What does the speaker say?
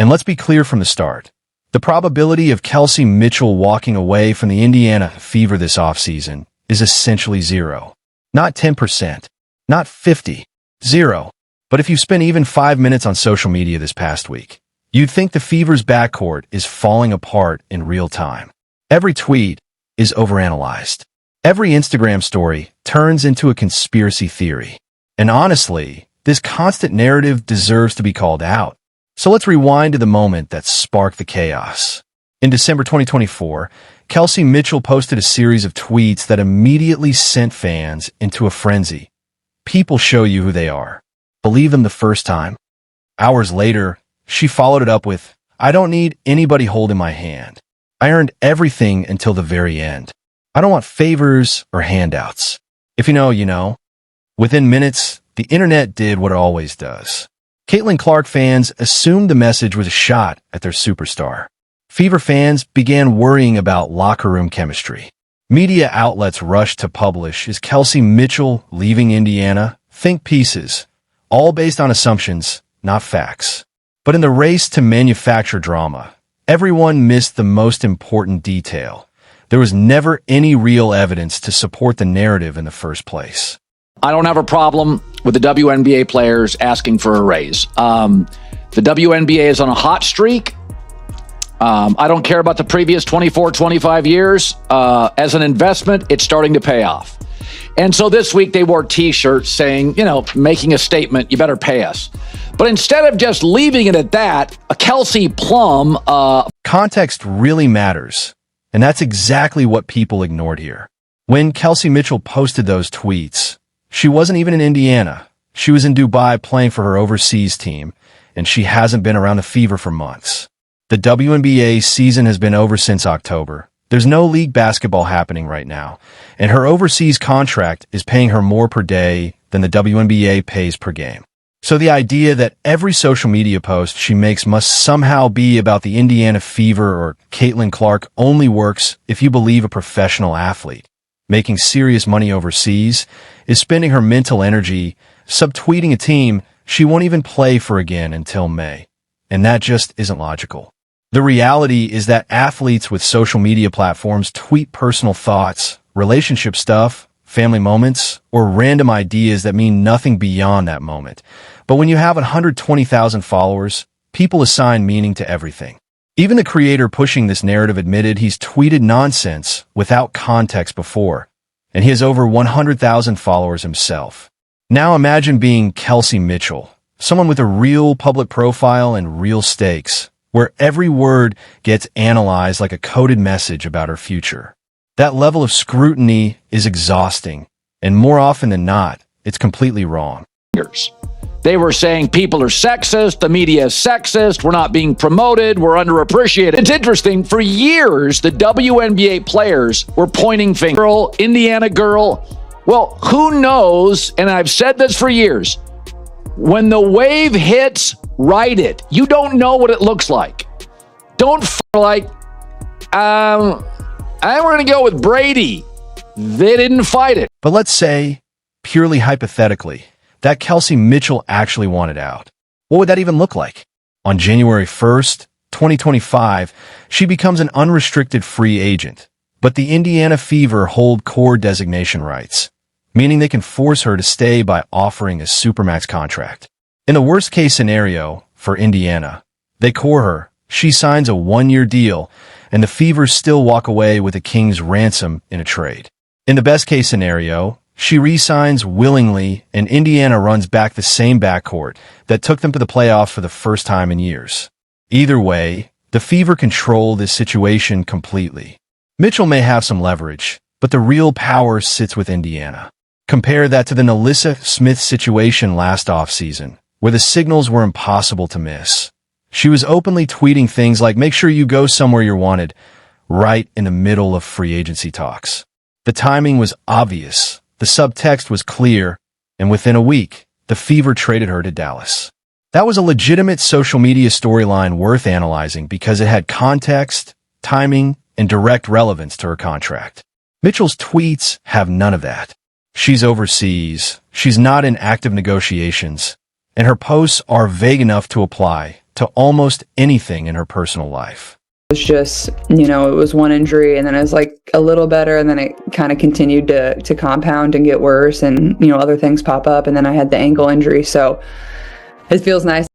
And let's be clear from the start. The probability of Kelsey Mitchell walking away from the Indiana Fever this offseason is essentially zero. Not 10%, not 50, zero. But if you spent even 5 minutes on social media this past week, you'd think the Fever's backcourt is falling apart in real time. Every tweet is overanalyzed. Every Instagram story turns into a conspiracy theory. And honestly, this constant narrative deserves to be called out. So let's rewind to the moment that sparked the chaos. In December 2024, Kelsey Mitchell posted a series of tweets that immediately sent fans into a frenzy. People show you who they are. Believe them the first time. Hours later, she followed it up with, "I don't need anybody holding my hand. I earned everything until the very end. I don't want favors or handouts. If you know, you know." Within minutes, the internet did what it always does. Caitlin Clark fans assumed the message was a shot at their superstar. Fever fans began worrying about locker room chemistry. Media outlets rushed to publish, "Is Kelsey Mitchell leaving Indiana?" Think pieces, all based on assumptions, not facts. But in the race to manufacture drama, everyone missed the most important detail. There was never any real evidence to support the narrative in the first place. I don't have a problem with the WNBA players asking for a raise. The WNBA is on a hot streak. I don't care about the previous 24, 25 years. As an investment, it's starting to pay off. And so this week they wore T-shirts saying, making a statement, you better pay us. But instead of just leaving it at that, a Kelsey Plum... Context really matters. And that's exactly what people ignored here. When Kelsey Mitchell posted those tweets, she wasn't even in Indiana. She was in Dubai playing for her overseas team, and she hasn't been around the Fever for months. The WNBA season has been over since October. There's no league basketball happening right now, and her overseas contract is paying her more per day than the WNBA pays per game. So the idea that every social media post she makes must somehow be about the Indiana Fever or Caitlin Clark only works if you believe a professional athlete making serious money overseas is spending her mental energy subtweeting a team she won't even play for again until May. And that just isn't logical. The reality is that athletes with social media platforms tweet personal thoughts, relationship stuff, family moments, or random ideas that mean nothing beyond that moment. But when you have 120,000 followers, people assign meaning to everything. Even the creator pushing this narrative admitted he's tweeted nonsense without context before, and he has over 100,000 followers himself. Now imagine being Kelsey Mitchell, someone with a real public profile and real stakes, where every word gets analyzed like a coded message about her future. That level of scrutiny is exhausting, and more often than not, it's completely wrong. They were saying people are sexist, the media is sexist, we're not being promoted, we're underappreciated. It's interesting, for years, the WNBA players were pointing fingers. Girl, Indiana girl. Well, who knows, and I've said this for years, when the wave hits, ride it. You don't know what it looks like. Don't like, I'm going to go with Brady. They didn't fight it. But let's say, purely hypothetically, that Kelsey Mitchell actually wanted out. What would that even look like? On January 1st, 2025, she becomes an unrestricted free agent, but the Indiana Fever hold core designation rights, meaning they can force her to stay by offering a supermax contract. In the worst-case scenario, for Indiana, they core her, she signs a 1-year deal, and the Fever still walk away with a king's ransom in a trade. In the best-case scenario, she re-signs willingly, and Indiana runs back the same backcourt that took them to the playoffs for the first time in years. Either way, the Fever control this situation completely. Mitchell may have some leverage, but the real power sits with Indiana. Compare that to the Nalissa Smith situation last offseason, where the signals were impossible to miss. She was openly tweeting things like, "Make sure you go somewhere you're wanted," right in the middle of free agency talks. The timing was obvious. The subtext was clear, and within a week, the Fever traded her to Dallas. That was a legitimate social media storyline worth analyzing because it had context, timing, and direct relevance to her contract. Mitchell's tweets have none of that. She's overseas, she's not in active negotiations, and her posts are vague enough to apply to almost anything in her personal life. It was just, it was one injury, and then it was like a little better, and then it kind of continued to compound and get worse, and, other things pop up, and then I had the ankle injury, so it feels nice.